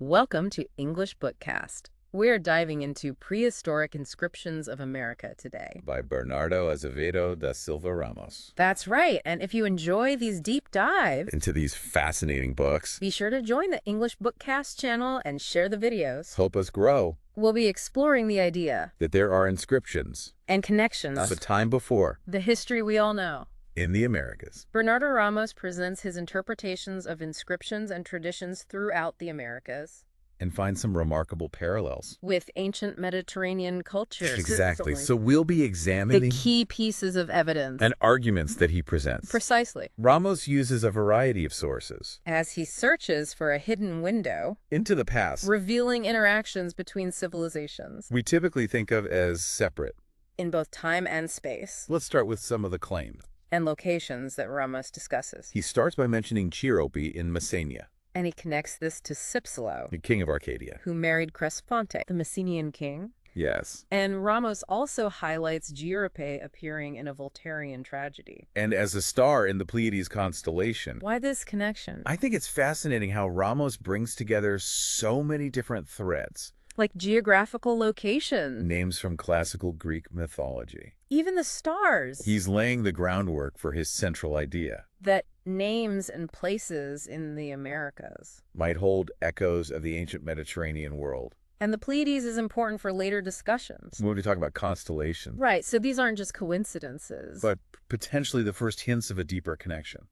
Welcome to English BookCast. We're diving into Prehistoric Inscriptions of America today. By Bernardo Azevedo da Silva Ramos. That's right, and if you enjoy these deep dives Into these fascinating books, be sure to join the English BookCast channel and share the videos. help us grow We'll be exploring the idea that there are inscriptions and connections of a time before the history we all know. in the Americas. Bernardo Ramos presents his interpretations of inscriptions and traditions throughout the Americas And find some remarkable parallels. with ancient Mediterranean cultures. Exactly. So we'll be examining the key pieces of evidence. and arguments that he presents. Precisely. Ramos uses a variety of sources As he searches for a hidden window, into the past revealing interactions between civilizations we typically think of as separate. in both time and space, Let's start with some of the claims. and locations that Ramos discusses. He starts by mentioning Chirope in Messenia, And he connects this to Cipsalo, the king of Arcadia. who married Cresponte, the Messenian king. Yes. And Ramos also highlights Girope appearing in a Voltairian tragedy. And as a star in the Pleiades constellation. Why this connection? I think it's fascinating how Ramos brings together so many different threads. Like geographical location. Names from classical Greek mythology. Even the stars. He's laying the groundwork for his central idea. That names and places in the Americas. Might hold echoes of the ancient Mediterranean world. And the Pleiades is important for later discussions. When we talk about constellations. Right, so these aren't just coincidences. But potentially the first hints of a deeper connection.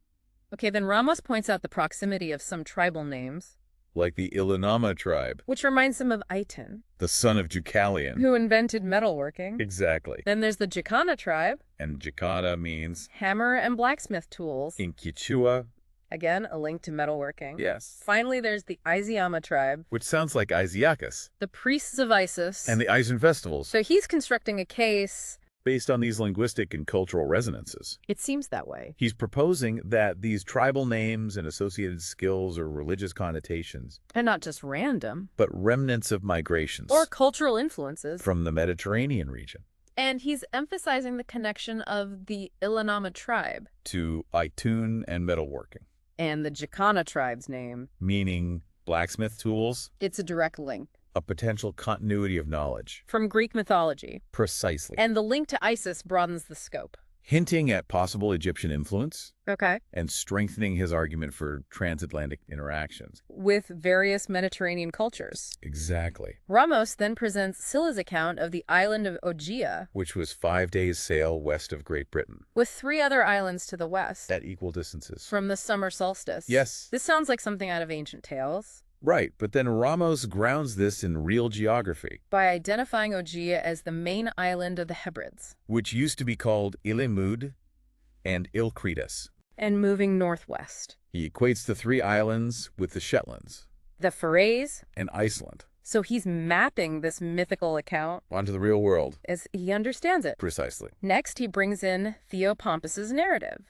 Okay, then Ramos points out the proximity of some tribal names, Like the Illinama tribe, which reminds him of Iton, the son of Deucalion. who invented metalworking. Exactly. Then there's the Jacana tribe, And Jacana means, hammer and blacksmith tools. in Quichua, Again, a link to metalworking. yes. Finally, there's the Isiama tribe, Which sounds like Isiachus. the priests of Isis. And the Isan festivals. So he's constructing a case. Based on these linguistic and cultural resonances. It seems that way. He's proposing that these tribal names and associated skills or religious connotations, And not just random. but remnants of migrations Or cultural influences. from the Mediterranean region And he's emphasizing the connection of the Illinama tribe to Itun and metalworking, and the Jacana tribe's name. meaning blacksmith tools, It's a direct link a potential continuity of knowledge. from Greek mythology. Precisely. And the link to Isis broadens the scope. Hinting at possible Egyptian influence Okay. and strengthening his argument for transatlantic interactions. With various Mediterranean cultures. Exactly. Ramos then presents Scylla's account of the island of Ogygia, Which was 5 days' sail west of Great Britain, with 3 other islands to the west, at equal distances. from the summer solstice. Yes. This sounds like something out of ancient tales. Right, but then Ramos grounds this in real geography, By identifying Ogygia as the main island of the Hebrides, which used to be called Ilimud and Ilkritas. and moving northwest. He equates the 3 islands with the Shetlands The Faroes. and Iceland So he's mapping this mythical account onto the real world. as he understands it. Precisely. Next, he brings in Theopompus's narrative,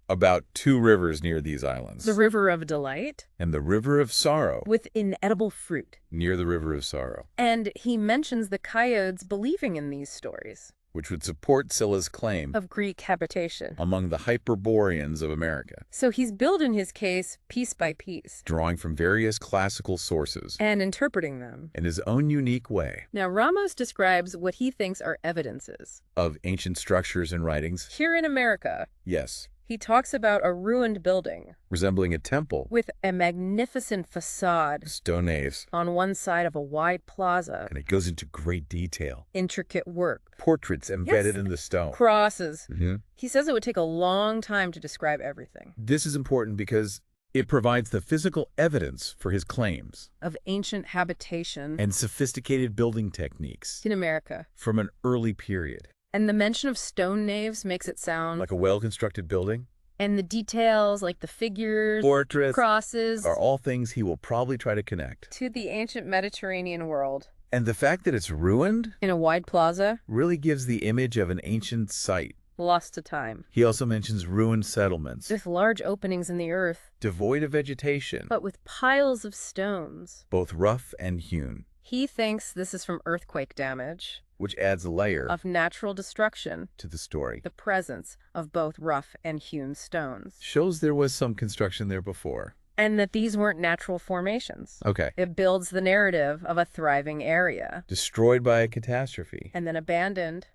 About 2 rivers near these islands. the River of Delight, And the River of Sorrow with inedible fruit. near the River of Sorrow, And he mentions the Coyotes believing in these stories which would support Scylla's claim of Greek habitation. among the Hyperboreans of America, So he's building his case piece by piece drawing from various classical sources and interpreting them. in his own unique way Now, Ramos describes what he thinks are evidences. of ancient structures and writings. Here in America, Yes, he talks about a ruined building resembling a temple, with a magnificent facade stone naves, on one side of a wide plaza, and it goes into great detail. intricate work, Portraits embedded Yes. in the stone. crosses. Mhm. He says it would take a long time to describe everything. This is important because it provides the physical evidence for his claims Of ancient habitation and sophisticated building techniques in America. from an early period. And the mention of stone naves makes it sound Like a well-constructed building, and the details, like the figures, portraits, crosses, are all things he will probably try to connect. to the ancient Mediterranean world. And the fact that it's ruined In a wide plaza, really gives the image of an ancient site. lost to time, He also mentions ruined settlements, with large openings in the earth, devoid of vegetation, but with piles of stones. both rough and hewn, He thinks this is from earthquake damage, which adds a layer of natural destruction, to the story. the presence of both rough and hewn stones. Shows there was some construction there before. And that these weren't natural formations. Okay. It builds the narrative of a thriving area. Destroyed by a catastrophe. And then abandoned.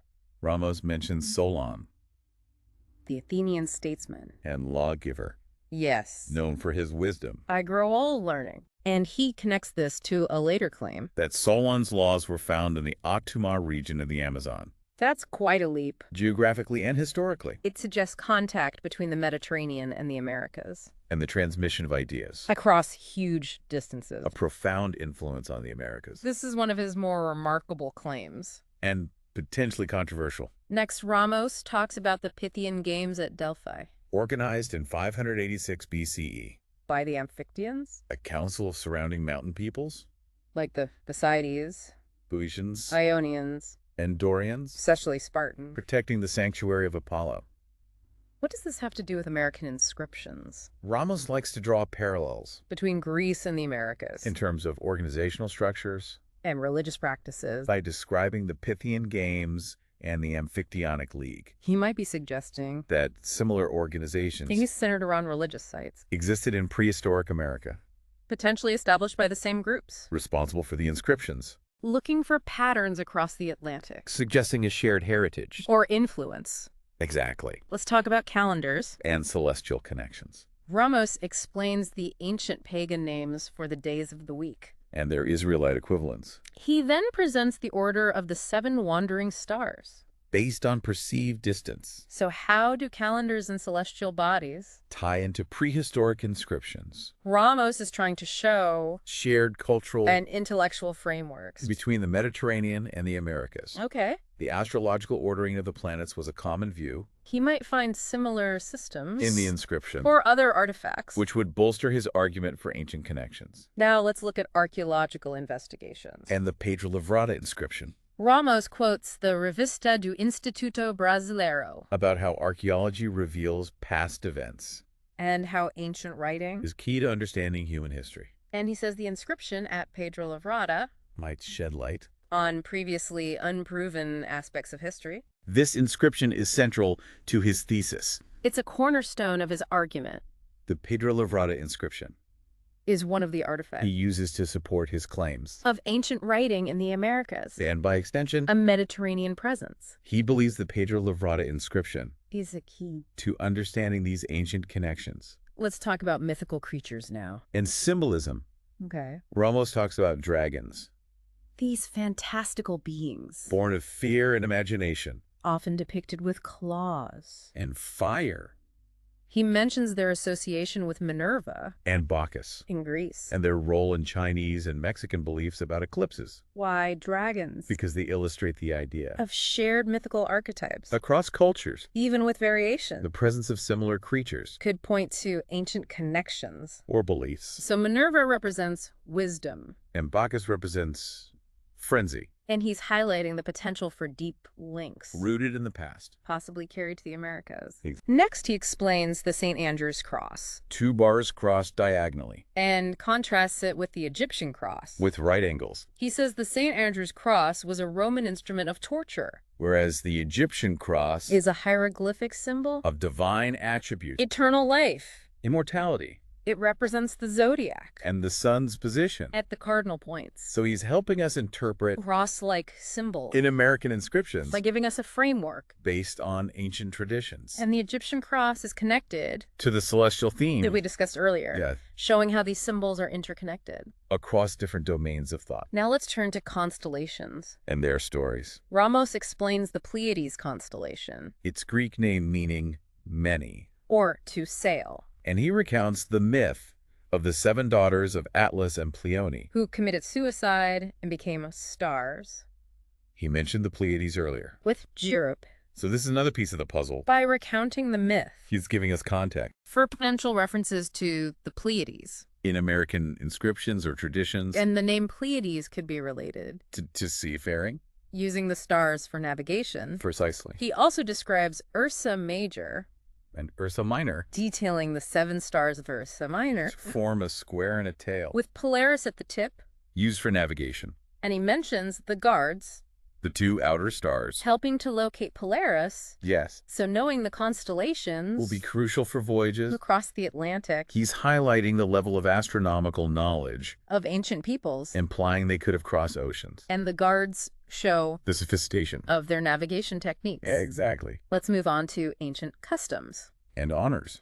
Ramos mentions Solon, The Athenian statesman. and lawgiver, Yes. known for his wisdom. I grow old learning. And he connects this to a later claim. That Solon's laws were found in the Atuma region of the Amazon, That's quite a leap. geographically and historically, It suggests contact between the Mediterranean and the Americas. and the transmission of ideas. Across huge distances. A profound influence on the Americas, This is one of his more remarkable claims. and potentially controversial. Next, Ramos talks about the Pythian Games at Delphi Organized in 586 BCE, by the Amphictyons, a council of surrounding mountain peoples, like the Pisides, Boeotians, Ionians, and Dorians, especially Spartan. protecting the sanctuary of Apollo. What does this have to do with American inscriptions? Ramos likes to draw parallels Between Greece and the Americas, in terms of organizational structures and religious practices. by describing the Pythian Games and the Amphictyonic League, He might be suggesting that similar organizations things centered around religious sites, existed in prehistoric America, potentially established by the same groups, responsible for the inscriptions, looking for patterns across the Atlantic. suggesting a shared heritage. Or influence. Exactly. Let's talk about calendars. And celestial connections, Ramos explains the ancient pagan names for the days of the week. and their Israelite equivalents, He then presents the order of the 7 wandering stars. based on perceived distance, So how do calendars and celestial bodies? tie into prehistoric inscriptions, Ramos is trying to show shared cultural and intellectual frameworks. between the Mediterranean and the Americas. Okay. The astrological ordering of the planets was a common view He might find similar systems in the inscription, or other artifacts. which would bolster his argument for ancient connections. Now let's look at archaeological investigations. And the Pedro Livrada inscription, Ramos quotes the Revista do Instituto Brasileiro about how archaeology reveals past events, and how ancient writing. is key to understanding human history. And he says the inscription at Pedro Livrada Might shed light. on previously unproven aspects of history. This inscription is central to his thesis. It's a cornerstone of his argument, The Pedro Livrada inscription is one of the artifacts he uses to support his claims, of ancient writing in the Americas, and by extension, a Mediterranean presence. he believes the Pedro Livrada inscription Is a key. to understanding these ancient connections. Let's talk about mythical creatures now. And symbolism, Okay. Ramos talks about dragons, These fantastical beings, born of fear and imagination, often depicted with claws. and fire, He mentions their association with Minerva and Bacchus, in Greece. and their role in Chinese and Mexican beliefs about eclipses, Why dragons? because they illustrate the idea. Of shared mythical archetypes, Across cultures, even with variation, the presence of similar creatures could point to ancient connections. or beliefs, So Minerva represents wisdom, and Bacchus represents frenzy, and he's highlighting the potential for deep links, rooted in the past. possibly carried to the Americas. Ex- Next, he explains the St. Andrew's cross 2 bars crossed diagonally, and contrasts it with the Egyptian cross. with right angles, He says the St. Andrew's cross was a Roman instrument of torture, whereas the Egyptian cross is a hieroglyphic symbol, of divine attributes, eternal life. immortality, It represents the zodiac and the sun's position. at the cardinal points. So he's helping us interpret Cross-like symbol in American inscriptions by giving us a framework. based on ancient traditions And the Egyptian cross is connected to the celestial theme that we discussed earlier, yeah, showing how these symbols are interconnected. across different domains of thought Now let's turn to constellations. and their stories. Ramos explains the Pleiades constellation, Its Greek name meaning many. or to sail, And he recounts the myth of the 7 daughters of Atlas and Pleione. who committed suicide and became stars, He mentioned the Pleiades earlier. with Europe. So this is another piece of the puzzle. By recounting the myth He's giving us context for potential references to the Pleiades. in American inscriptions or traditions And the name Pleiades could be related, to seafaring. using the stars for navigation. Precisely. He also describes Ursa Major, And Ursa Minor detailing the 7 stars of Ursa Minor, form a square and a tail, with Polaris at the tip. used for navigation. And he mentions the guards, The two outer stars. helping to locate Polaris. Yes. So knowing the constellations Will be crucial for voyages. across the Atlantic He's highlighting the level of astronomical knowledge, of ancient peoples. implying they could have crossed oceans. And the guards show The sophistication. of their navigation techniques. Exactly. Let's move on to ancient customs. And honors.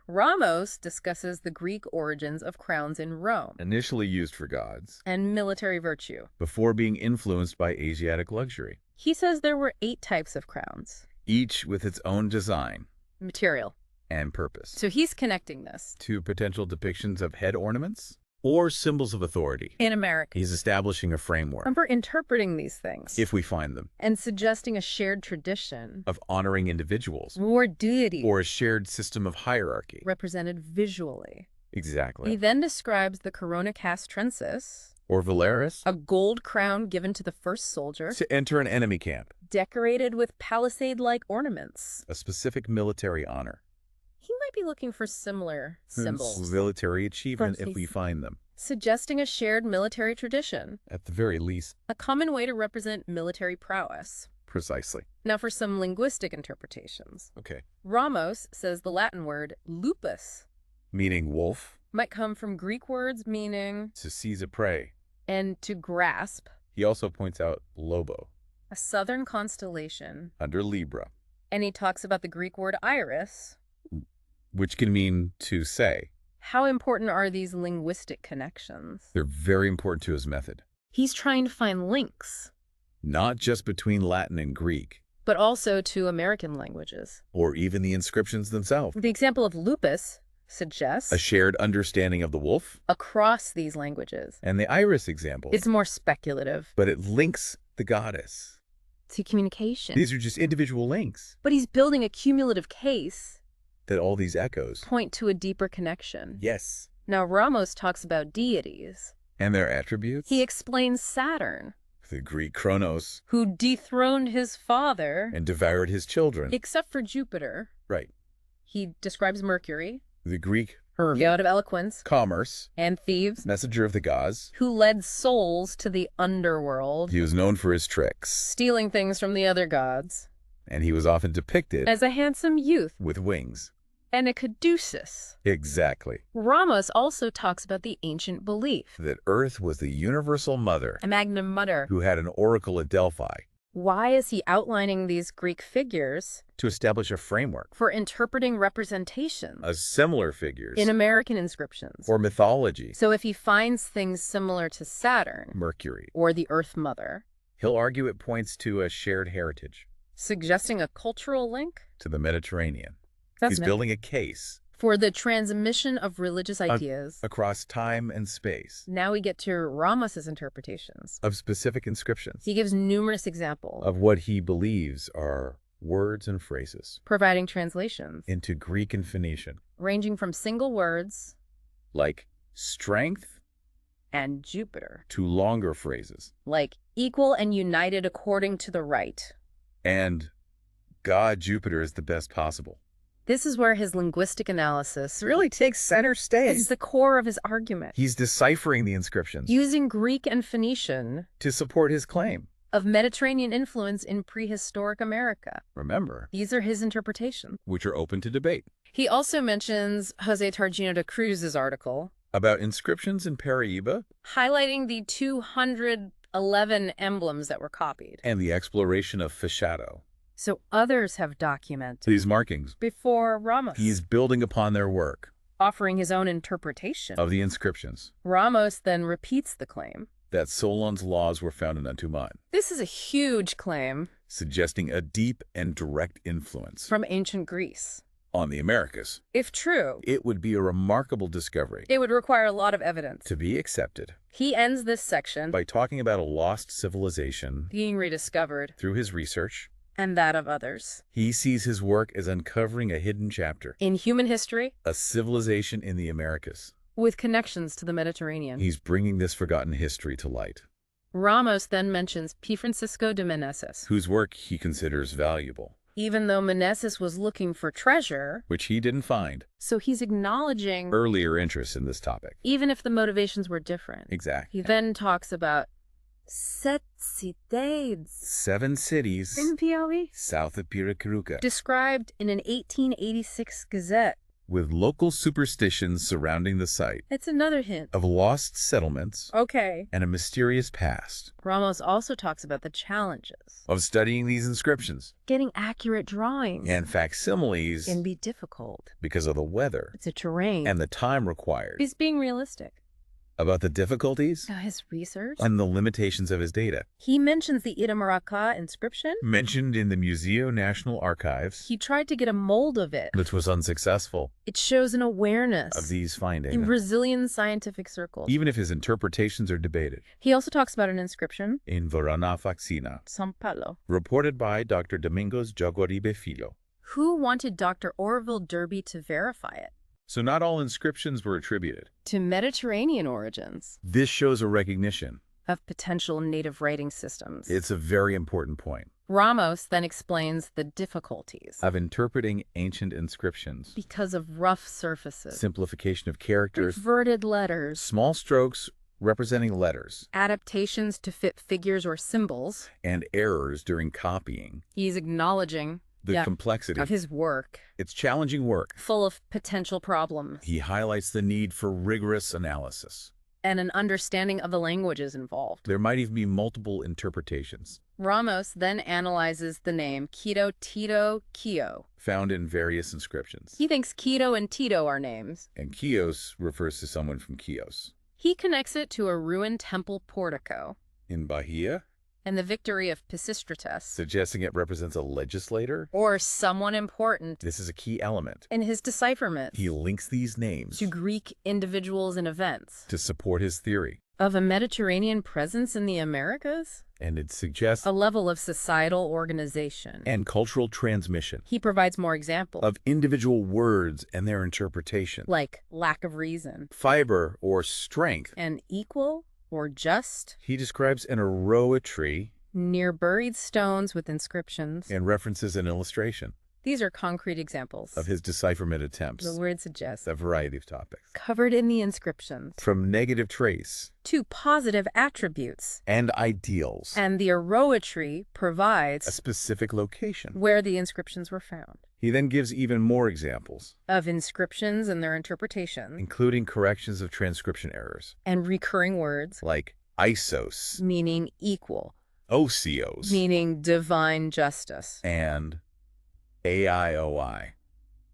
Ramos discusses the Greek origins of crowns in Rome Initially used for gods, and military virtue. before being influenced by Asiatic luxury. He says there were 8 types of crowns. Each with its own design Material. and purpose. So he's connecting this. To potential depictions of head ornaments or symbols of authority. In America. He's establishing a framework, Remember interpreting these things. if we find them, And suggesting a shared tradition. of honoring individuals Or deity. or a shared system of hierarchy. Represented visually. Exactly. He then describes the corona castrensis, Or Valeris, a gold crown given to the first soldier, to enter an enemy camp, decorated with palisade-like ornaments. a specific military honor. He might be looking for similar symbols, Military achievement From if we these- find them, suggesting a shared military tradition, at the very least. a common way to represent military prowess. Precisely. Now for some linguistic interpretations. Okay. Ramos says the Latin word lupus Meaning wolf, might come from Greek words meaning to seize a prey. and to grasp, He also points out lobo, a southern constellation, under Libra, and he talks about the Greek word iris. which can mean to say. How important are these linguistic connections? They're very important to his method. He's trying to find links, Not just between Latin and Greek, but also to American languages. or even the inscriptions themselves. The example of lupus suggests A shared understanding of the wolf, across these languages. and the iris example. It's more speculative. But it links the goddess. To communication. These are just individual links But he's building a cumulative case, that all these echoes. point to a deeper connection. Yes. Now Ramos talks about deities. And their attributes. He explains Saturn, The Greek Kronos, who dethroned his father, and devoured his children. except for Jupiter. Right. He describes Mercury, The Greek Hermes, god of eloquence, commerce, and thieves, messenger of the gods. who led souls to the underworld, He was known for his tricks, stealing things from the other gods, and he was often depicted as a handsome youth with wings. and a caduceus. Exactly. Ramos also talks about the ancient belief, That Earth was the universal mother a magnum mater. who had an oracle at Delphi Why is he outlining these Greek figures to establish a framework. for interpreting representations A similar figures in American inscriptions? or mythology. So if he finds things similar to Saturn Mercury. or the Earth Mother, He'll argue it points to a shared heritage, suggesting a cultural link, to the Mediterranean. That's He's building a case for the transmission of religious ideas. across time and space Now we get to Ramos's interpretations. of specific inscriptions He gives numerous examples, of what he believes are words and phrases providing translations, into Greek and Phoenician, ranging from single words like strength, and Jupiter, to longer phrases, like equal and united according to the right. and God Jupiter is the best possible. This is where his linguistic analysis Really takes center stage. is the core of his argument, He's deciphering the inscriptions using Greek and Phoenician to support his claim. of Mediterranean influence in prehistoric America. Remember, These are his interpretations. which are open to debate. He also mentions Jose Targino de Cruz's article, About inscriptions in Paraíba highlighting the 211 emblems that were copied. and the exploration of Fachado. So others have documented These markings, before Ramos, he's building upon their work offering his own interpretation. of the inscriptions Ramos then repeats the claim. that Solon's laws were founded unto mine, This is a huge claim suggesting a deep and direct influence from ancient Greece. on the Americas. If true, It would be a remarkable discovery it would require a lot of evidence. to be accepted He ends this section by talking about a lost civilization being rediscovered, through his research. and that of others. He sees his work as uncovering a hidden chapter, In human history, a civilization in the Americas. with connections to the Mediterranean. He's bringing this forgotten history to light, Ramos then mentions P. Francisco de Meneses. whose work he considers valuable, Even though Meneses was looking for treasure, which he didn't find. so he's acknowledging, Earlier interest in this topic. even if the motivations were different. Exactly. He then talks about Set cidades. 7 cities In Piauí. south of Piracuruca, Described in an 1886 Gazette. with local superstitions surrounding the site It's another hint. of lost settlements Okay. and a mysterious past. Ramos also talks about the challenges. Of studying these inscriptions Getting accurate drawings and facsimiles can be difficult. because of the weather It's a terrain. and the time required. He's being realistic. About the difficulties His research. and the limitations of his data. He mentions the Itamaraca inscription. Mentioned in the Museo National Archives, He tried to get a mold of it. which was unsuccessful, It shows an awareness of these in findings, Brazilian scientific circles. even if his interpretations are debated. He also talks about an inscription, In Varana Faxina, São Paulo. reported by Dr. Domingos Jaguaribe Filho. Who wanted Dr. Orville Derby to verify it? So not all inscriptions were attributed. To Mediterranean origins This shows a recognition. of potential native writing systems. It's a very important point Ramos then explains the difficulties of interpreting ancient inscriptions. because of rough surfaces, Simplification of characters, inverted letters, small strokes representing letters, adaptations to fit figures or symbols. and errors during copying. He's acknowledging The complexity of his work, It's challenging work. full of potential problems, He highlights the need for rigorous analysis. and an understanding of the languages involved. There might even be multiple interpretations Ramos then analyzes the name Quito Tito Quio. found in various inscriptions. He thinks Quito and Tito are names. And Chios refers to someone from Chios. He connects it to a ruined temple portico In Bahia, and the victory of Pisistratus, suggesting it represents a legislator. or someone important This is a key element. in his decipherments He links these names to Greek individuals and events to support his theory. of a Mediterranean presence in the Americas, And it suggests a level of societal organization. and cultural transmission He provides more examples, of individual words and their interpretation. like lack of reason, Fiber or strength. and equal or just, He describes an aroa near buried stones with inscriptions. and references an illustration These are concrete examples. of his decipherment attempts. The word suggests. A variety of topics. Covered in the inscriptions. From negative trace To positive attributes. and ideals. And the aroatry provides A specific location. where the inscriptions were found. He then gives even more examples, Of inscriptions and their interpretation. including corrections of transcription errors, And recurring words. like isos, Meaning equal. osios, Meaning divine justice. and aioi.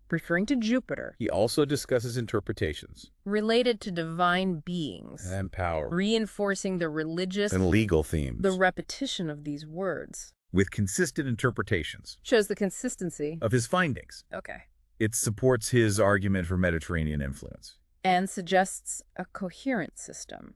Referring to Jupiter. He also discusses interpretations Related to divine beings. and power Reinforcing the religious. and legal themes The repetition of these words. with consistent interpretations Shows the consistency. of his findings. Okay. It supports his argument for Mediterranean influence And suggests a coherent system.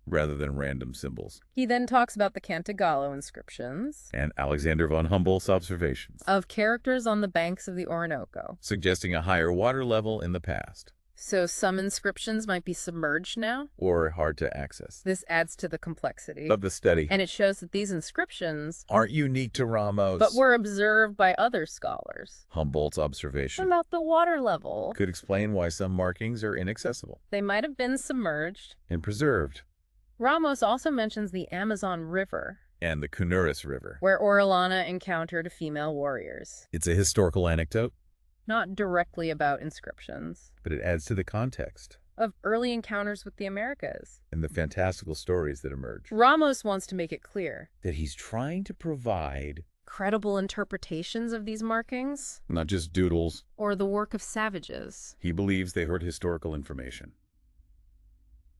rather than random symbols. He then talks about the Cantagallo inscriptions And Alexander von Humboldt's observations, of characters on the banks of the Orinoco. suggesting a higher water level in the past, So some inscriptions might be submerged now. or hard to access, This adds to the complexity. of the study. And it shows that these inscriptions Aren't unique to Ramos, but were observed by other scholars. Humboldt's observation About the water level. could explain why some markings are inaccessible They might have been submerged. and preserved, Ramos also mentions the Amazon River, and the Cunuris River. where Orellana encountered female warriors. It's a historical anecdote, Not directly about inscriptions. but it adds to the context Of early encounters with the Americas. and the fantastical stories that emerge. Ramos wants to make it clear. That he's trying to provide Credible interpretations of these markings, not just doodles. or the work of savages. He believes they heard historical information.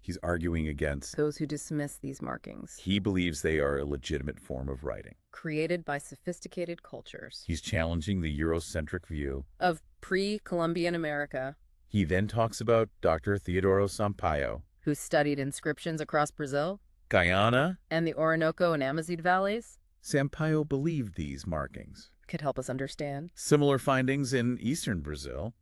He's arguing against. Those who dismiss these markings. He believes they are a legitimate form of writing. Created by sophisticated cultures. He's challenging the Eurocentric view. Of pre-Columbian America. He then talks about Dr. Theodoro Sampaio, Who studied inscriptions across Brazil. Guyana. And the Orinoco and Amazigh valleys. Sampaio believed these markings. Could help us understand. Similar findings in eastern Brazil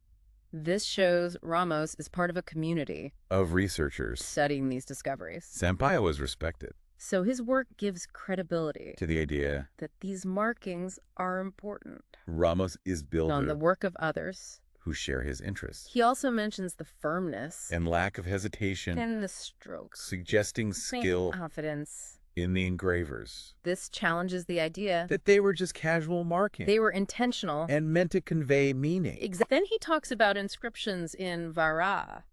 This shows Ramos is part of a community of researchers. studying these discoveries. Sampaio was respected So his work gives credibility to the idea that these markings are important Ramos is built on the work of others. who share his interests. He also mentions the firmness And lack of hesitation, and the strokes, suggesting skill confidence, in the engravers. This challenges the idea That they were just casual marking. they were intentional. And meant to convey meaning. Then he talks about inscriptions in Vara,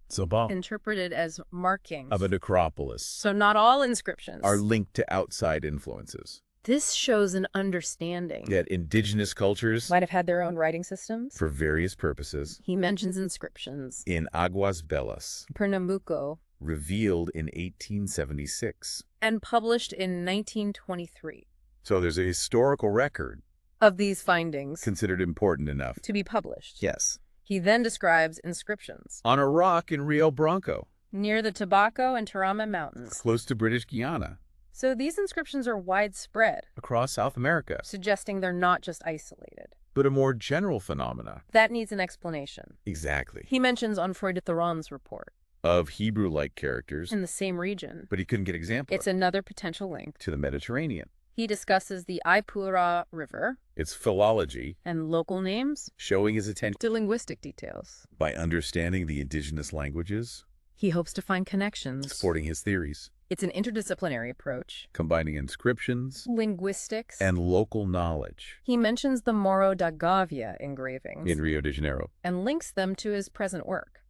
interpreted as markings of a necropolis. So not all inscriptions Are linked to outside influences. This shows an understanding That indigenous cultures, might have had their own writing systems. for various purposes, He mentions inscriptions in Aguas Belas, Pernambuco revealed in 1876. and published in 1923 So there's a historical record of these findings considered important enough. to be published. Yes. He then describes inscriptions On a rock in Rio Branco, near the Tobacco and Tarama Mountains. close to British Guiana, So these inscriptions are widespread, across South America, suggesting they're not just isolated. but a more general phenomena. That needs an explanation. Exactly. He mentions on Freud Theron's report Of Hebrew-like characters, in the same region. but he couldn't get example It's another potential link. to the Mediterranean. He discusses the Ipura River Its philology, and local names showing his attention to linguistic details. by understanding the indigenous languages, He hopes to find connections. supporting his theories, It's an interdisciplinary approach. combining inscriptions Linguistics. and local knowledge. He mentions the Morro da Gávea engravings In Rio de Janeiro, and links them to his present work.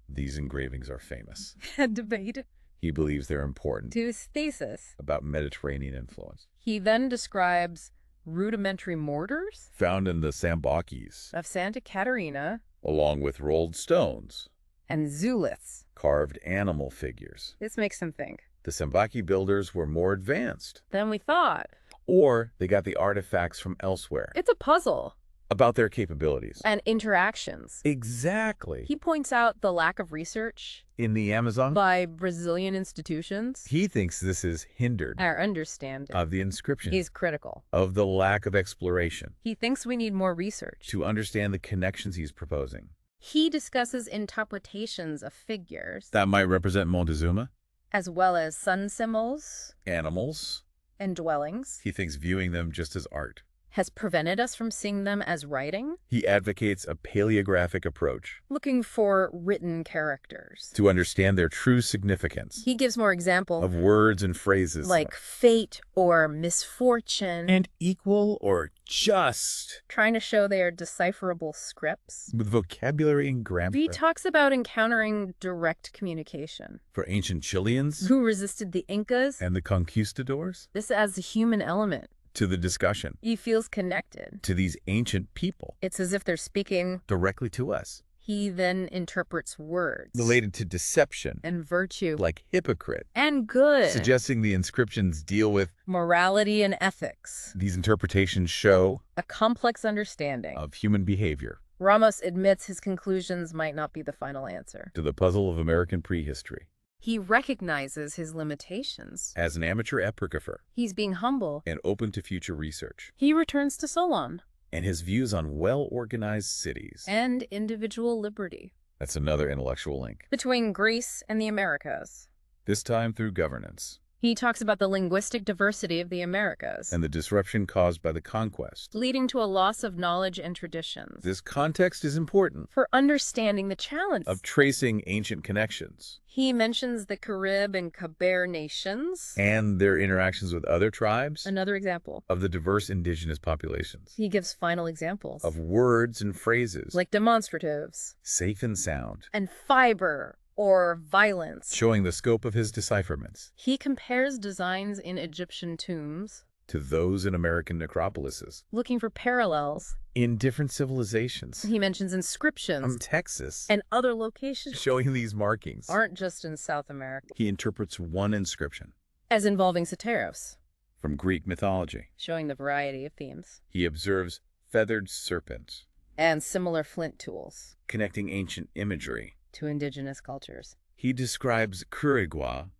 these engravings are famous. And debate He believes they're important to his thesis. about Mediterranean influence. He then describes rudimentary mortars Found in the Sambakis, of Santa Catarina along with rolled stones, and zuliths. carved animal figures. This makes him think. The Sambaki builders were more advanced, Than we thought. or they got the artifacts from elsewhere. It's a puzzle. About their capabilities. And interactions. Exactly. He points out the lack of research In the Amazon, by Brazilian institutions. he thinks this is hindered Our understanding. of the inscription, He's critical. of the lack of exploration, He thinks we need more research. to understand the connections he's proposing. He discusses interpretations of figures, That might represent Montezuma, as well as sun symbols animals. and dwellings, He thinks viewing them just as art. has prevented us from seeing them as writing, He advocates a paleographic approach looking for written characters. to understand their true significance He gives more examples, of words and phrases like fate or misfortune, and equal or just trying to show they are decipherable scripts. with vocabulary and grammar. He talks about encountering direct communication. For ancient Chileans Who resisted the Incas? and the conquistadors, This adds a human element. to the discussion, He feels connected. to these ancient people, It's as if they're speaking. directly to us, He then interprets words related to deception, and virtue like hypocrite, and good, suggesting the inscriptions deal with morality and ethics, these interpretations show a complex understanding. of human behavior Ramos admits his conclusions might not be the final answer. to the puzzle of American prehistory. He recognizes his limitations. As an amateur epigrapher He's being humble. and open to future research, He returns to Solon and his views on well-organized cities. and individual liberty That's another intellectual link, between Greece and the Americas. this time through governance He talks about the linguistic diversity of the Americas, and the disruption caused by the conquest. leading to a loss of knowledge and traditions. This context is important For understanding the challenge of tracing ancient connections he mentions the Carib and Caber nations. and their interactions with other tribes Another example. of the diverse indigenous populations, He gives final examples, of words and phrases like demonstratives safe and sound, and fiber or violence. showing the scope of his decipherments He compares designs in Egyptian tombs, to those in American necropolises looking for parallels. in different civilizations. He mentions inscriptions Texas, and other locations showing these markings. aren't just in South America, He interprets one inscription as involving Soteros, from Greek mythology. showing the variety of themes, He observes feathered serpents, and similar flint tools connecting ancient imagery. to indigenous cultures. He describes Curigua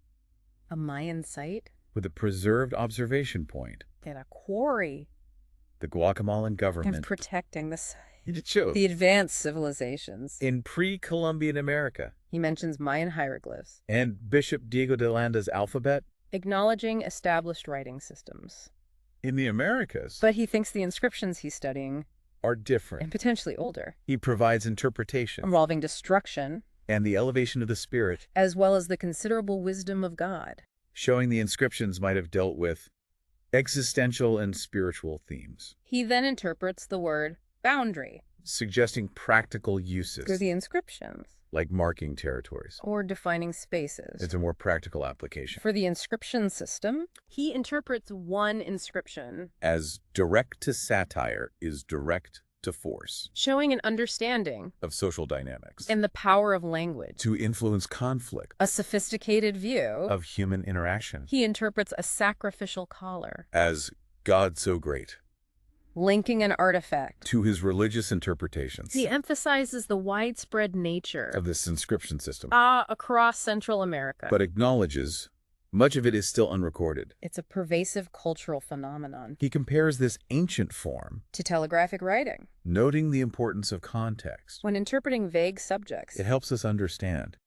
A Mayan site with a preserved observation point. and a quarry The Guatemalan and government. protecting the site. It shows. The advanced civilizations. In pre-Columbian America, He mentions Mayan hieroglyphs, and Bishop Diego de Landa's alphabet acknowledging established writing systems. in the Americas But he thinks the inscriptions he's studying are different. and potentially older, He provides interpretation involving destruction, and the elevation of the spirit as well as the considerable wisdom of God. showing the inscriptions might have dealt with existential and spiritual themes, He then interprets the word boundary suggesting practical through uses, the inscriptions like marking territories. or defining spaces. It's a more practical application. For the inscription system, he interprets one inscription, As direct to satire is direct to force showing an understanding of social dynamics, and the power of language, to influence conflict a sophisticated view. of human interaction, He interprets a sacrificial collar, as God so great, linking an artifact. to his religious interpretations He emphasizes the widespread nature of this inscription system, across Central America. but acknowledges much of it is still unrecorded. It's a pervasive cultural phenomenon. He compares this ancient form, To telegraphic writing. noting the importance of context. When interpreting vague subjects, It helps us understand